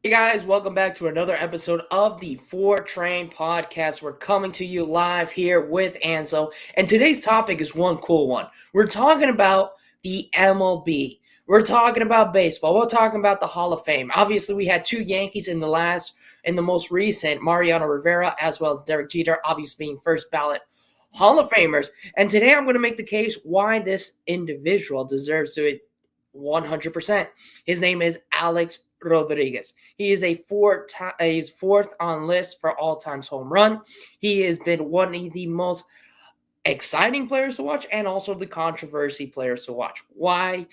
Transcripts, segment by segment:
Hey guys, welcome back to another episode of the Four Train Podcast. We're coming to you live here with Anzo, and today's topic is one cool one. We're talking about the MLB. We're talking about baseball. We're talking about the Hall of Fame. Obviously, we had two Yankees in the most recent, Mariano Rivera as well as Derek Jeter, obviously being first ballot Hall of Famers. And today I'm going to make the case why this individual deserves to it 100%. His name is Alex Rodriguez. He is he's fourth on list for all times home run. He has been one of the most exciting players to watch and also the controversy players to watch. Why?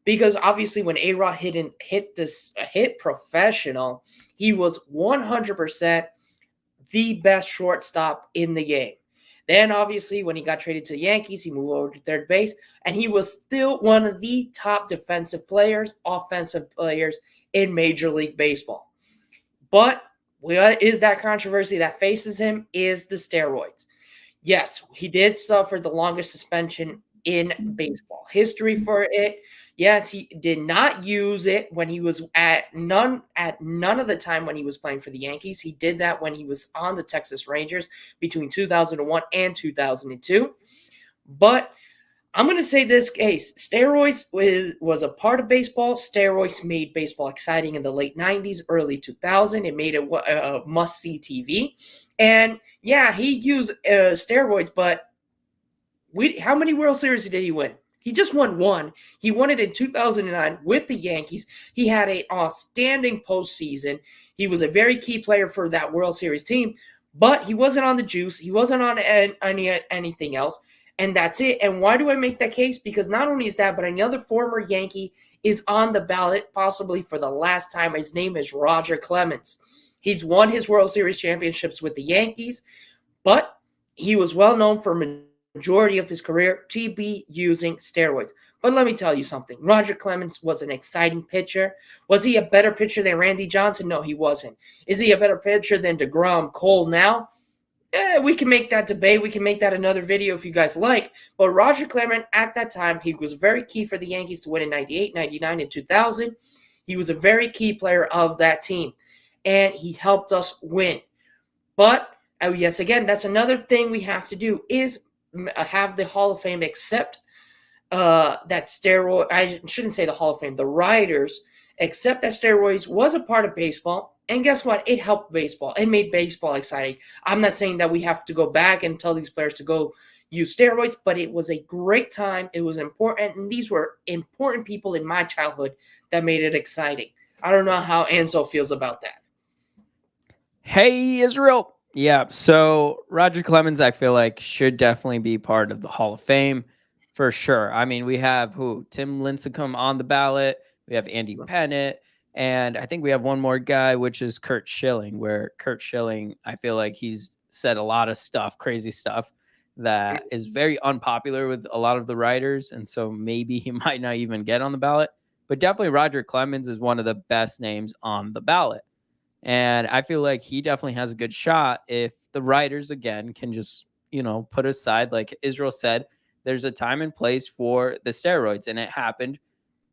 Because obviously when A-Rod hit professional, he was 100% the best shortstop in the game. Then, obviously, when he got traded to the Yankees, he moved over to third base, and he was still one of the top defensive players, offensive players in Major League Baseball. But what is that controversy that faces him is the steroids. Yes, he did suffer the longest suspension in baseball history for it. Yes, he did not use it when he was at none of the time when he was playing for the Yankees. He did that when he was on the Texas Rangers between 2001 and 2002. But I'm going to say this case. Steroids was a part of baseball. Steroids made baseball exciting in the late 90s, early 2000s. It made it a must-see TV. And yeah, he used steroids, but how many World Series did he win? He just won one. He won it in 2009 with the Yankees. He had an outstanding postseason. He was a very key player for that World Series team, but he wasn't on the juice. He wasn't on anything else, and that's it. And why do I make that case? Because not only is that, but another former Yankee is on the ballot, possibly for the last time. His name is Roger Clemens. He's won his World Series championships with the Yankees, but he was well known for majority of his career to be using steroids. But let me tell you something. Roger Clemens was an exciting pitcher. Was he a better pitcher than Randy Johnson? No, he wasn't. Is he a better pitcher than DeGrom, Cole now? We can make that debate. We can make that another video if you guys like. But Roger Clemens, at that time, he was very key for the Yankees to win in 98, 99, and 2000. He was a very key player of that team. And he helped us win. But, yes, again, that's another thing we have to do is have the Hall of Fame accept that steroid. I shouldn't say the Hall of Fame. The writers accept that steroids was a part of baseball. And guess what? It helped baseball. It made baseball exciting. I'm not saying that we have to go back and tell these players to go use steroids, but it was a great time. It was important. And these were important people in my childhood that made it exciting. I don't know how Anzo feels about that. Hey, Israel. Yeah, so Roger Clemens, I feel like, should definitely be part of the Hall of Fame for sure. I mean, we have Tim Lincecum on the ballot. We have Andy Pettitte. And I think we have one more guy, which is Curt Schilling, where Curt Schilling, I feel like he's said a lot of stuff, crazy stuff, that is very unpopular with a lot of the writers. And so maybe he might not even get on the ballot. But definitely Roger Clemens is one of the best names on the ballot. And I feel like he definitely has a good shot if the writers, again, can just, put aside, like Israel said, there's a time and place for the steroids, and it happened.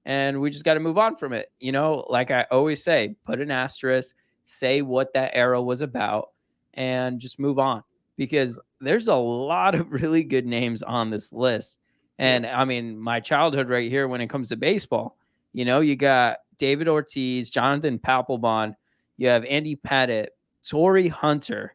And we just got to move on from it. Like I always say, put an asterisk, say what that era was about, and just move on. Because there's a lot of really good names on this list. And I mean, my childhood right here when it comes to baseball, you got David Ortiz, Jonathan Papelbon, you have Andy Pettitte, Torrey Hunter,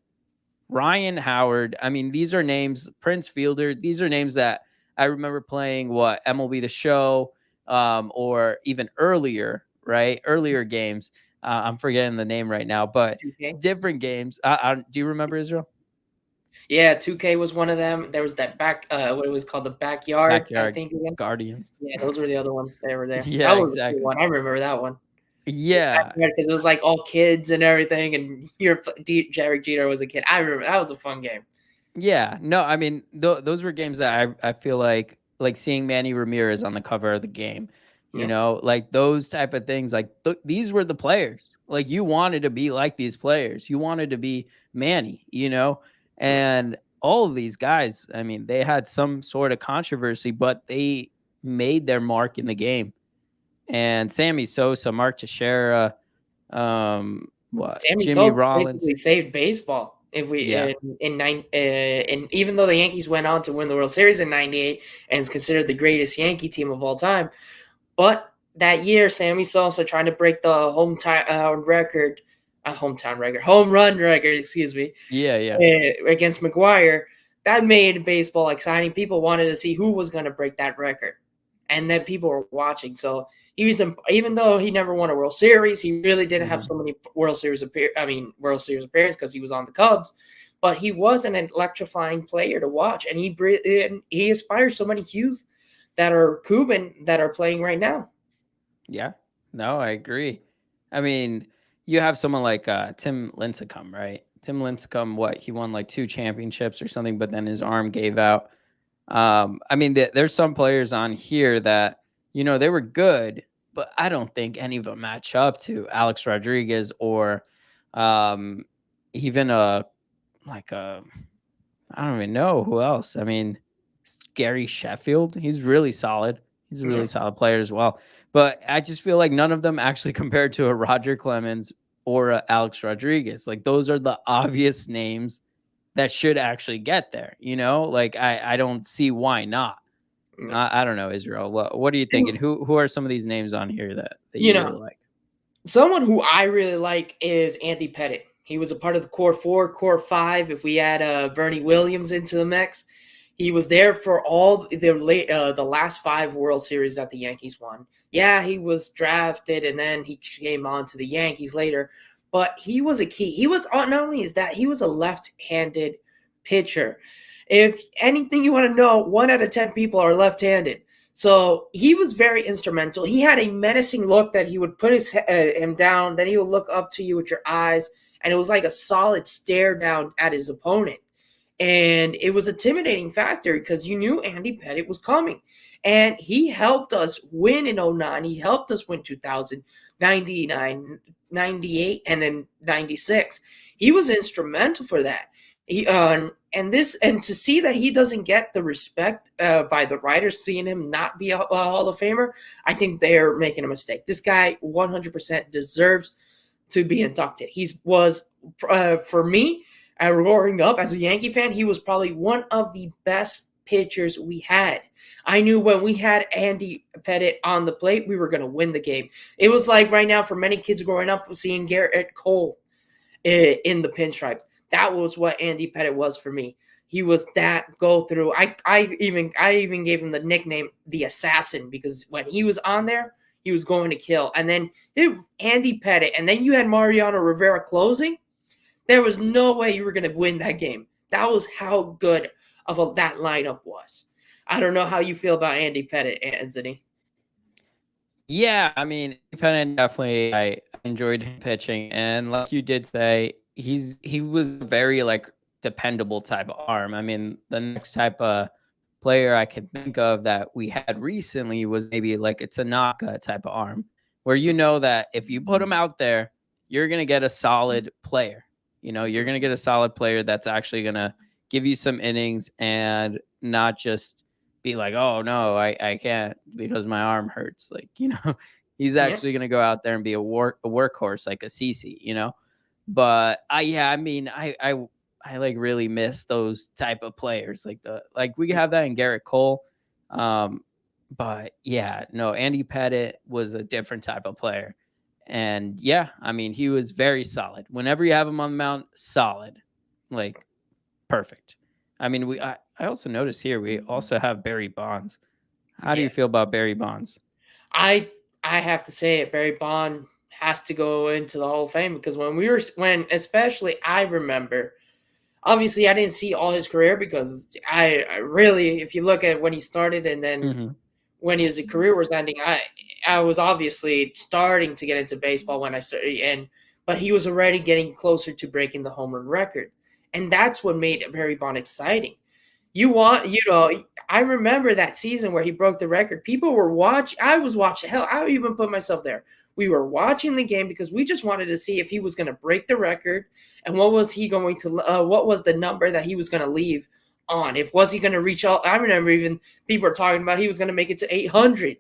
Ryan Howard. I mean, these are names, Prince Fielder. These are names that I remember playing MLB The Show, or even earlier, right? Earlier games. I'm forgetting the name right now, but 2K? Different games. Do you remember, Israel? Yeah, 2K was one of them. There was that what it was called, the backyard, I think. Again. Guardians. Yeah, those were the other ones that were there. Yeah, That was a exactly. cool one. I remember that one. Yeah. Because it was like all kids and everything, and Derek Jeter was a kid. I remember that was a fun game. Yeah. No, I mean, those were games that I feel like seeing Manny Ramirez on the cover of the game, like those type of things, like these were the players. Like you wanted to be like these players. You wanted to be Manny, and all of these guys, I mean, they had some sort of controversy, but they made their mark in the game. And Sammy Sosa, Mark Teixeira, What? Sammy Jimmy Sosa Rollins. basically saved baseball. If we Yeah. and even though the Yankees went on to win the World Series in '98 and is considered the greatest Yankee team of all time, but that year Sammy Sosa trying to break the home run record, excuse me, Yeah. Yeah. against McGuire, that made baseball exciting. People wanted to see who was going to break that record, and then people were watching. So even though he never won a World Series, he really didn't have Mhm. so many World Series appearances because he was on the Cubs. But he was an electrifying player to watch, and he inspires so many youth that are Cuban that are playing right now. Yeah. No, I agree. I mean, you have someone like Tim Lincecum, right? Tim Lincecum, what he won like 2 championships or something, but then his arm gave out. I mean, there's some players on here that they were good, but I don't think any of them match up to Alex Rodriguez or um, even like a I don't even know who else. I mean, Gary Sheffield, he's really solid. He's a Yeah. really solid player as well. But I just feel like none of them actually compared to a Roger Clemens or a Alex Rodriguez. Like those are the obvious names that should actually get there. Like I don't see why not. Yeah. I don't know, Israel. What are you thinking? Who are some of these names on here that You you know, really like? someone who I really like is Andy Pettitte. He was a part of the core 4, core 5. If we add Bernie Williams into the mix, he was there for all the last 5 World Series that the Yankees won. Yeah, he was drafted and then he came on to the Yankees later, but he was a key. He was not only is that he was a left-handed pitcher. If anything you want to know, 1 out of 10 people are left-handed. So he was very instrumental. He had a menacing look that he would put him down, then he would look up to you with your eyes, and it was like a solid stare down at his opponent. And it was a intimidating factor because you knew Andy Pettitte was coming. And he helped us win in '09. He helped us win 2000, 99, 98, and then 96. He was instrumental for that. And to see that he doesn't get the respect by the writers, seeing him not be a Hall of Famer, I think they're making a mistake. This guy 100% deserves to be inducted. He was, for me, growing up as a Yankee fan, he was probably one of the best pitchers we had. I knew when we had Andy Pettitte on the plate, we were going to win the game. It was like right now for many kids growing up seeing Garrett Cole in the pinstripes. That was what Andy Pettitte was for me. He was that go through. I even gave him the nickname the Assassin because when he was on there, he was going to kill. And then Andy Pettitte, and then you had Mariano Rivera closing. There was no way you were going to win that game. That was how good of that lineup was. I don't know how you feel about Andy Pettitte, Anthony. Yeah, I mean, independent definitely. I enjoyed him pitching, and like you did say, he was very like dependable type of arm. I mean, the next type of player I can think of that we had recently was maybe like a Tanaka type of arm, where that if you put him out there, you're gonna get a solid player. You're gonna get a solid player that's actually gonna give you some innings and not just be like, oh no, I can't because my arm hurts. Like, he's Yeah. actually gonna go out there and be a workhorse like a CC. But I mean, I like really miss those type of players like we have that in Garrett Cole. But yeah, no, Andy Pettitte was a different type of player. And yeah, I mean, he was very solid. Whenever you have him on the mound, solid. Like perfect. I mean, I also noticed here we also have Barry Bonds. How do Yeah. you feel about Barry Bonds? I have to say it. Barry Bond has to go into the Hall of Fame because when especially I remember. Obviously, I didn't see all his career because I really, if you look at when he started and then Mm-hmm. when his career was ending, I was obviously starting to get into baseball when I started, but he was already getting closer to breaking the home run record, and that's what made Barry Bond exciting. I remember that season where he broke the record. People were watching. I was watching. Hell, I even put myself there. We were watching the game because we just wanted to see if he was going to break the record and what was he going to. What was the number that he was going to leave on? If was he going to reach all? I remember even people were talking about he was going to make it to 800.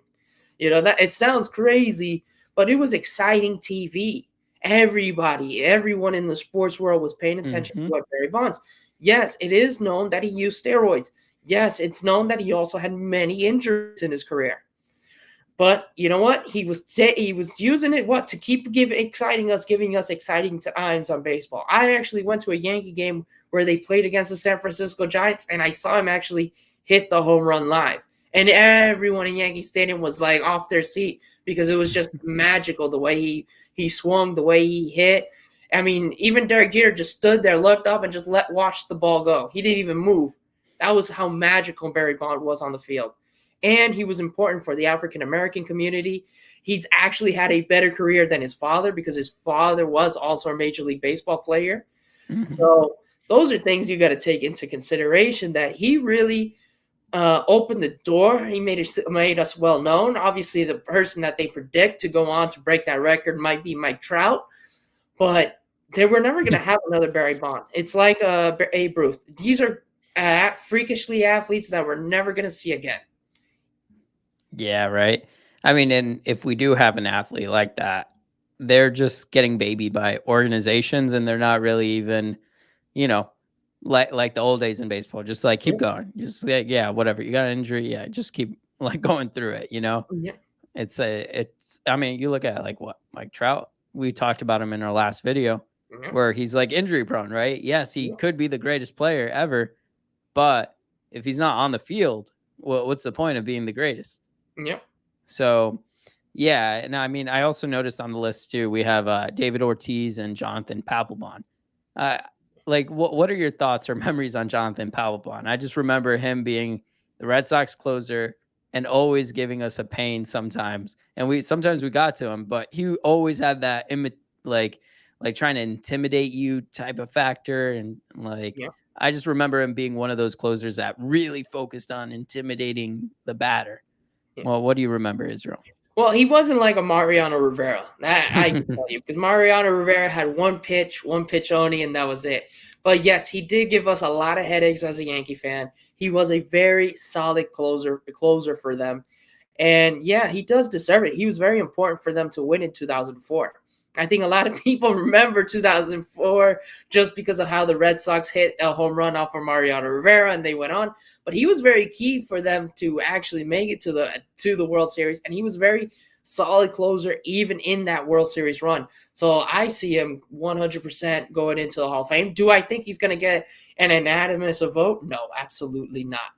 That it sounds crazy, but it was exciting TV. everyone in the sports world was paying attention to what Barry Bonds. Yes, it is known that he used steroids. Yes, it's known that he also had many injuries in his career. But you know what? He was using it to keep giving us exciting times on baseball. I actually went to a Yankee game where they played against the San Francisco Giants, and I saw him actually hit the home run live. And everyone in Yankee Stadium was like off their seat because it was just magical the way he swung, the way he hit. I mean, even Derek Jeter just stood there, looked up, and just watched the ball go. He didn't even move. That was how magical Barry Bonds was on the field. And he was important for the African-American community. He's actually had a better career than his father because his father was also a Major League Baseball player. So those are things you got to take into consideration, that he really opened the door. He made us well known. Obviously, the person that they predict to go on to break that record might be Mike Trout, but they were never going to have another Barry Bonds. It's like Babe Ruth. These are freakishly athletes that we're never going to see again. Yeah, right. I mean, and if we do have an athlete like that, they're just getting babied by organizations, and they're not really even, like the old days in baseball. Just like keep going, just like whatever. You got an injury, just keep like going through it. Yeah. It's. I mean, you look at like what Mike Trout. We talked about him in our last video, where he's like injury prone, right? Yes, he could be the greatest player ever, but if he's not on the field, what's the point of being the greatest? Yep. So, yeah, and I mean, I also noticed on the list too, we have David Ortiz and Jonathan Papelbon. Like, what are your thoughts or memories on Jonathan Papelbon? I just remember him being the Red Sox closer and always giving us a pain sometimes. And sometimes we got to him, but he always had that like trying to intimidate you type of factor. And I just remember him being one of those closers that really focused on intimidating the batter. Yeah. Well, what do you remember, Israel? Well, he wasn't like a Mariano Rivera. I can tell you, because Mariano Rivera had one pitch only, and that was it. But yes, he did give us a lot of headaches as a Yankee fan. He was a very solid closer for them. And yeah, he does deserve it. He was very important for them to win in 2004. I think a lot of people remember 2004 just because of how the Red Sox hit a home run off of Mariano Rivera and they went on. But he was very key for them to actually make it to the World Series, and he was very solid closer even in that World Series run. So I see him 100% going into the Hall of Fame. Do I think he's going to get an unanimous vote? No, absolutely not.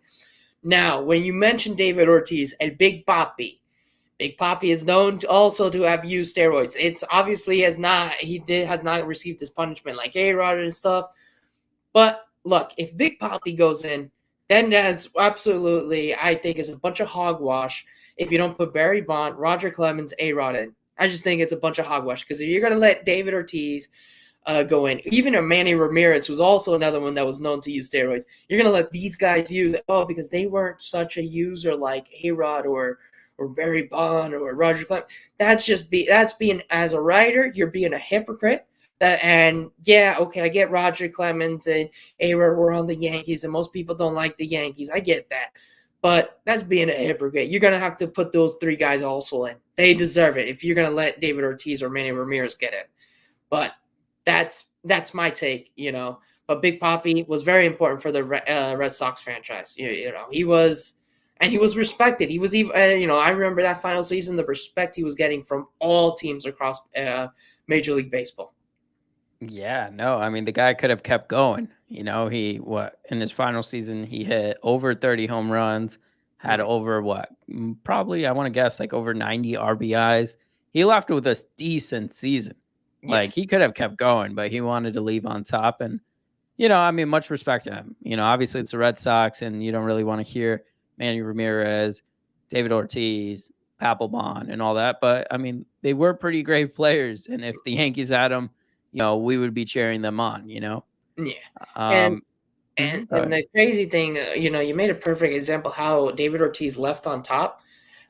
Now, when you mentioned David Ortiz and Big Papi is known also to have used steroids. It's obviously has not received his punishment like A-Rod and stuff. But look, if Big Papi goes in, then that's absolutely, I think, is a bunch of hogwash if you don't put Barry Bonds, Roger Clemens, A-Rod in. I just think it's a bunch of hogwash, because if you're going to let David Ortiz go in, even a Manny Ramirez, who's also another one that was known to use steroids, you're going to let these guys use it, because they weren't such a user like A-Rod or Barry Bonds or Roger Clemens. That's being, as a writer, you're being a hypocrite. And yeah, okay, I get Roger Clemens and A-Rod were on the Yankees, and most people don't like the Yankees. I get that. But that's being a hypocrite. You're going to have to put those three guys also in. They deserve it if you're going to let David Ortiz or Manny Ramirez get it. But that's my take, But Big Papi was very important for the Red Sox franchise. He was, and he was respected. He was even, I remember that final season, the respect he was getting from all teams across Major League Baseball. Yeah, no, I mean, the guy could have kept going. In his final season, he hit over 30 home runs, had over probably, I want to guess, like over 90 RBIs. He left with a decent season. Yes. Like, he could have kept going, but he wanted to leave on top. And, I mean, much respect to him. Obviously it's the Red Sox, and you don't really want to hear Manny Ramirez, David Ortiz, Papelbon, and all that. But, I mean, they were pretty great players. And if the Yankees had them, we would be cheering them on, Yeah. And the crazy thing, you made a perfect example how David Ortiz left on top.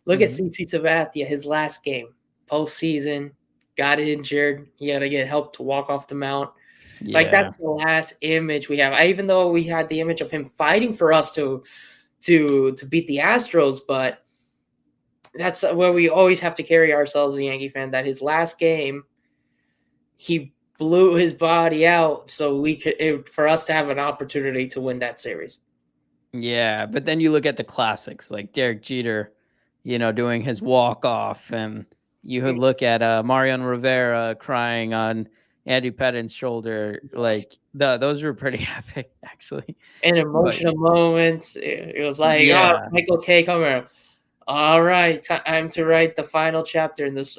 Look at CC Sabathia, his last game, postseason, got injured. He had to get help to walk off the mound. Yeah. Like, that's the last image we have. Even though we had the image of him fighting for us to beat the Astros, but that's where we always have to carry ourselves as a Yankee fan, that his last game, he blew his body out so for us to have an opportunity to win that series. Yeah, but then you look at the classics like Derek Jeter, doing his walk off, and you would look at Mariano Rivera crying on Andy Pettine's shoulder. Like those were pretty epic, actually. And But emotional moments. It was like, oh, yeah, Michael K. come here. All right, time to write the final chapter in this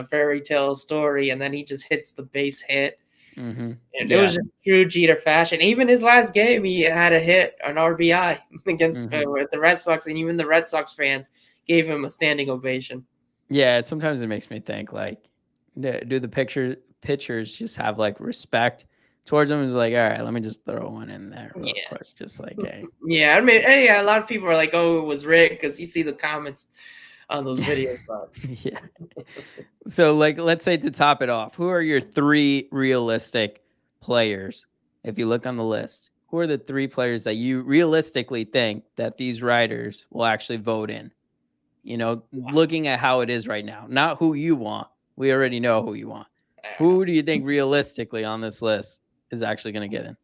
fairy tale story, and then he just hits the base hit. And it was just true Jeter fashion. Even his last game, he had a hit, an RBI against with the Red Sox, and even the Red Sox fans gave him a standing ovation. Yeah, sometimes it makes me think like, do the pitchers just have like respect towards him? It's like, all right, let me just throw one in there real quick, just like, hey. Yeah, I mean, a lot of people are like, oh, it was rigged because you see the comments on those videos. Yeah. So, like, let's say to top it off, who are your 3 realistic players? If you look on the list, who are the 3 players that you realistically think that these writers will actually vote in? Looking at how it is right now, not who you want. We already know who you want. Who do you think realistically on this list is actually going to get in?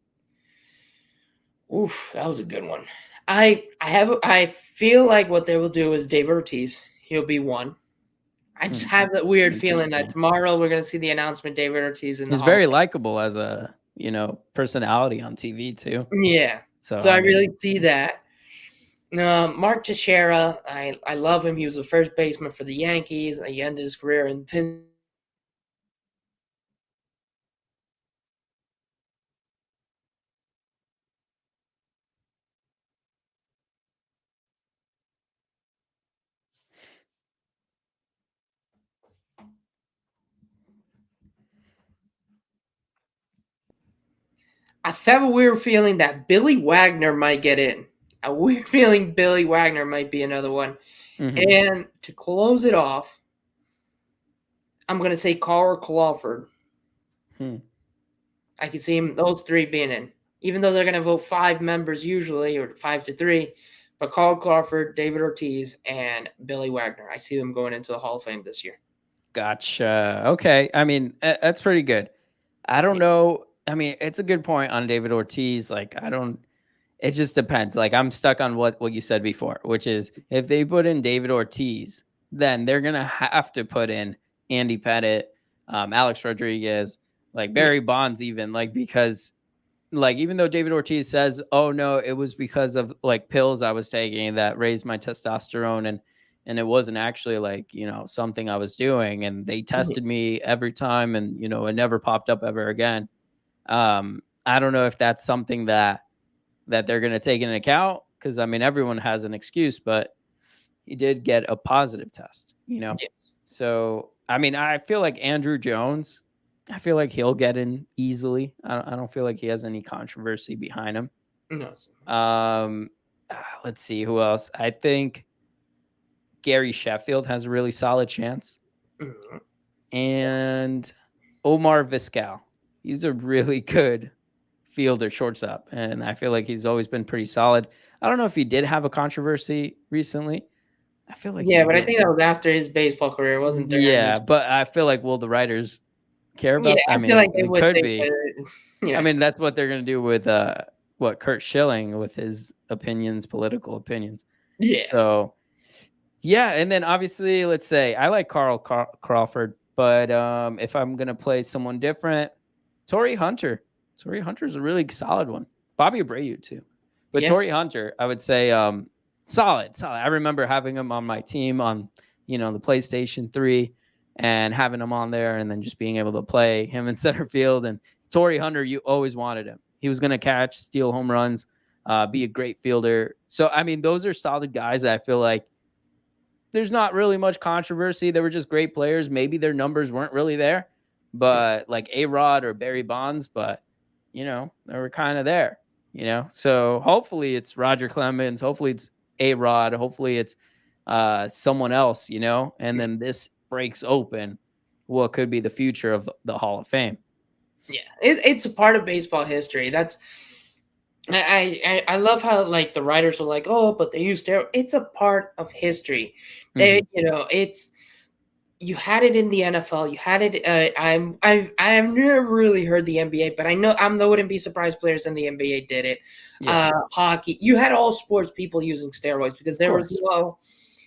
Oof, that was a good one. I feel like what they will do is David Ortiz. He'll be one. I just have that weird feeling that tomorrow we're going to see the announcement David Ortiz in the He's very likable as a, personality on TV too. Yeah. So I really see that. Mark Teixeira, I love him. He was the first baseman for the Yankees. He ended his career in I have a weird feeling that Billy Wagner might get in. A weird feeling Billy Wagner might be another one. And to close it off, I'm going to say Carl Crawford. I can see those 3 being in, even though they're going to vote 5 members usually, or 5-3. But Carl Crawford, David Ortiz, and Billy Wagner, I see them going into the Hall of Fame this year. Gotcha. Okay. I mean, that's pretty good. I don't know. I mean, it's a good point on David Ortiz. Like, it just depends. Like, I'm stuck on what you said before, which is if they put in David Ortiz, then they're going to have to put in Andy Pettitte, Alex Rodriguez, like Barry Bonds even, like, because like, even though David Ortiz says, oh no, it was because of like pills I was taking that raised my testosterone, and it wasn't actually like, something I was doing, and they tested me every time, and it never popped up ever again. I don't know if that's something that they're going to take into account, because I mean, everyone has an excuse, but he did get a positive test, Yes. So I mean, I feel like Andrew Jones, I feel like he'll get in easily. I don't feel like he has any controversy behind him. No. Let's see who else. I think Gary Sheffield has a really solid chance. And Omar Vizquel. He's a really good fielder, shortstop, and I feel like he's always been pretty solid. I don't know if he did have a controversy recently. I feel like but I think that was after his baseball career, wasn't there? Yeah, but I feel like, will the writers care about? I mean, feel like it could be. I mean, that's what they're going to do with Kurt Schilling, with his political opinions. Yeah. So, yeah, and then obviously, let's say I like Carl Crawford, but if I'm going to play someone different, Torrey Hunter. Torrey Hunter is a really solid one. Bobby Abreu too, but Torrey Hunter, I would say, solid. I remember having him on my team on, the PlayStation 3, and having him on there, and then just being able to play him in center field. And Torrey Hunter, you always wanted him. He was going to catch, steal home runs, be a great fielder. So, I mean, those are solid guys that I feel like there's not really much controversy. They were just great players. Maybe their numbers weren't really there, but like A-Rod or Barry Bonds, but, they were kind of there, So hopefully it's Roger Clemens. Hopefully it's A-Rod. Hopefully it's someone else, and then this breaks open what could be the future of the Hall of Fame. Yeah, it's a part of baseball history. That's I love how like the writers are like, oh, but they use steroids. It's a part of history. They, it's you had it in the NFL. You had it. I've never really heard the NBA, but I wouldn't be surprised players in the NBA did it. Yeah, Hockey. You had all sports people using steroids because of there was course. no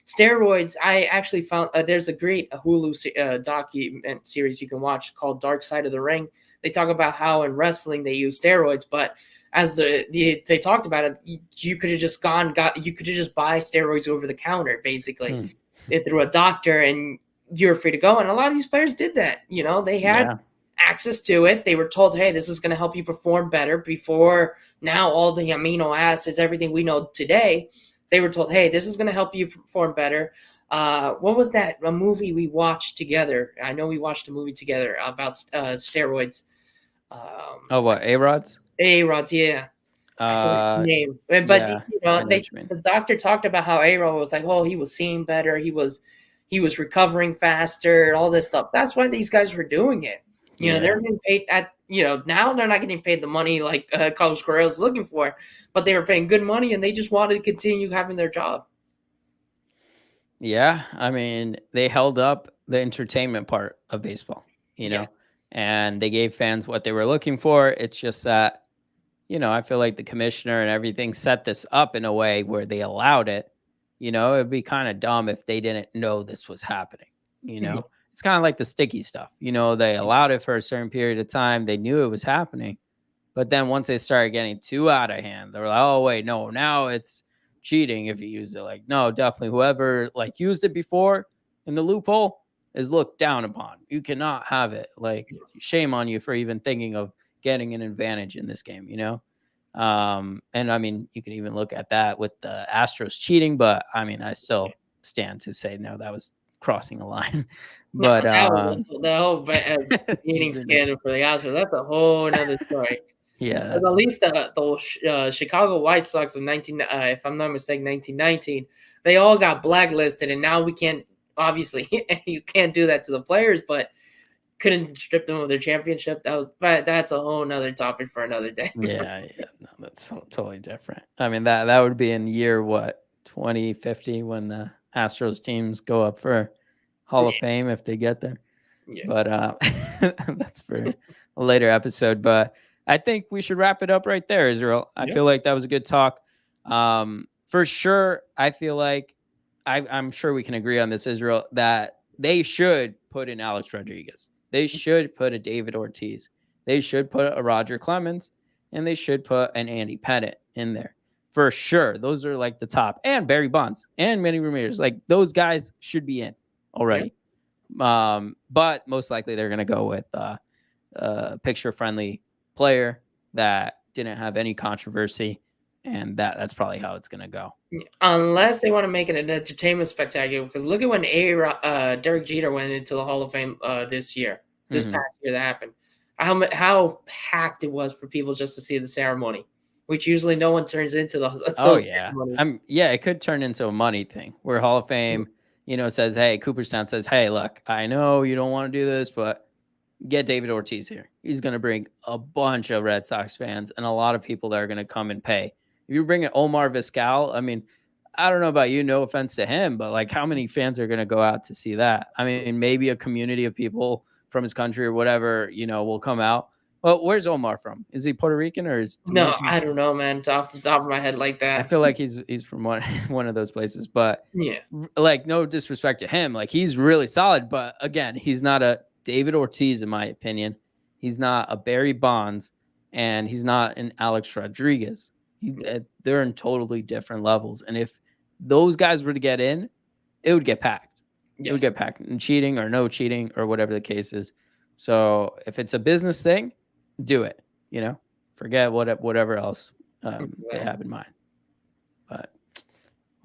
steroids. I actually found there's a great Hulu document series you can watch called Dark Side of the Ring. They talk about how in wrestling they use steroids, but as they talked about it, you could have just you could have just buy steroids over the counter basically through a doctor, and you're free to go. And a lot of these players did that. They had Yeah. access to it. They were told, hey, this is going to help you perform better. Before now, all the amino acids, everything we know today, they were told, hey, this is going to help you perform better. What was that? A movie we watched together. I know we watched a movie together about steroids. Oh, what, A-Rods? A-Rods, yeah. I forget the name. But Yeah, I know what you mean. the doctor talked about how A-Rod was like, oh, he was seeing better. He was recovering faster, all this stuff. That's why these guys were doing it. Yeah. They're getting paid now they're not getting paid the money like Carlos Correa is looking for, but they were paying good money and they just wanted to continue having their job. Yeah, I mean, they held up the entertainment part of baseball, Yes. and they gave fans what they were looking for. It's just that, I feel like the commissioner and everything set this up in a way where they allowed it. It'd be kind of dumb if they didn't know this was happening. Mhm. It's kind of like the sticky stuff. They allowed it for a certain period of time. They knew it was happening. But then once they started getting too out of hand, they were like, oh, wait, no, now it's cheating if you use it. Like, no, definitely whoever used it before in the loophole is looked down upon. You cannot have it. Like, shame on you for even thinking of getting an advantage in this game, And I mean, you can even look at that with the Astros cheating, but I mean, I still stand to say, no, that was crossing a line. No, But that was the whole cheating it's scandal for the Astros. That's a whole other story. yeah, But at least the Chicago White Sox of if I'm not mistaken, 1919, they all got blacklisted, and now we can't. Obviously, you can't do that to the players, but couldn't strip them of their championship. That's a whole nother topic for another day. yeah, no, that's totally different. I mean, that would be in year 2050 when the Astros teams go up for Hall of Fame if they get there. Yes. But that's for a later episode. But I think we should wrap it up right there, Israel. I feel like that was a good talk. For sure, I feel like I'm sure we can agree on this, Israel, that they should put in Alex Rodriguez. They should put a David Ortiz. They should put a Roger Clemens, and they should put an Andy Pettitte in there. For sure. Those are like the top. And Barry Bonds and Manny Ramirez. Like, those guys should be in already. But most likely they're going to go with a picture-friendly player that didn't have any controversy, and that's probably how it's going to go. Unless they want to make it an entertainment spectacular, because look at when Derek Jeter went into the Hall of Fame this past year that happened. How packed it was for people just to see the ceremony, which usually no one turns into those. Ceremonies. It could turn into a money thing where Hall of Fame, says, hey, Cooperstown says, hey, look, I know you don't want to do this, but get David Ortiz here. He's going to bring a bunch of Red Sox fans and a lot of people that are going to come and pay. If you bring in Omar Vizquel, I mean, I don't know about you, no offense to him, but like, how many fans are going to go out to see that? I mean, maybe a community of people from his country or whatever, will come out. Well, where's Omar from? Is he Puerto Rican or is Dominican? No, I don't know, man. Off the top of my head, like that. I feel like he's from one of those places, but like, no disrespect to him, like, he's really solid. But again, he's not a David Ortiz, in my opinion. He's not a Barry Bonds, and he's not an Alex Rodriguez. They're in totally different levels, and if those guys were to get in, it would get packed. It would get packed, and cheating or no cheating or whatever the case is. So if it's a business thing, do it. Forget whatever else they have in mind. But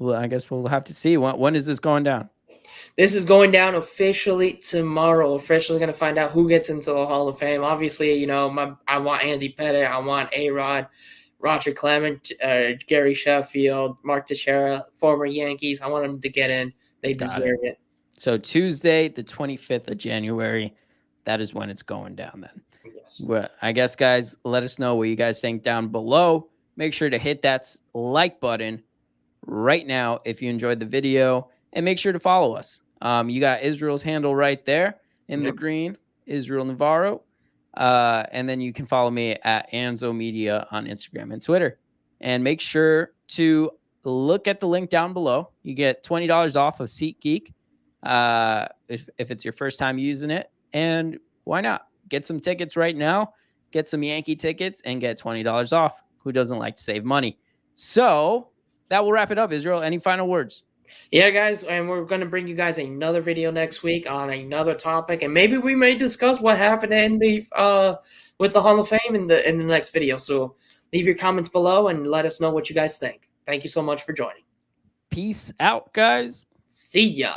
I guess we'll have to see. When is this going down? This is going down officially tomorrow. Officially going to find out who gets into the Hall of Fame. Obviously, I want Andy Pettitte. I want A-Rod, Roger Clemens, Gary Sheffield, Mark Teixeira, former Yankees. I want them to get in. They deserve it. So Tuesday, the 25th of January, that is when it's going down then. Yes. Well, I guess, guys, let us know what you guys think down below. Make sure to hit that like button right now if you enjoyed the video, and make sure to follow us. You got Israel's handle right there in the green, Israel Navarro. And then you can follow me at Anzo Media on Instagram and Twitter. And make sure to look at the link down below. You get $20 off of SeatGeek if it's your first time using it. And why not? Get some tickets right now. Get some Yankee tickets and get $20 off. Who doesn't like to save money? So that will wrap it up, Israel. Any final words? Yeah, guys, and we're going to bring you guys another video next week on another topic, and maybe we may discuss what happened in the with the Hall of Fame in the next video. So leave your comments below and let us know what you guys think. Thank you so much for joining. Peace out, guys. See ya.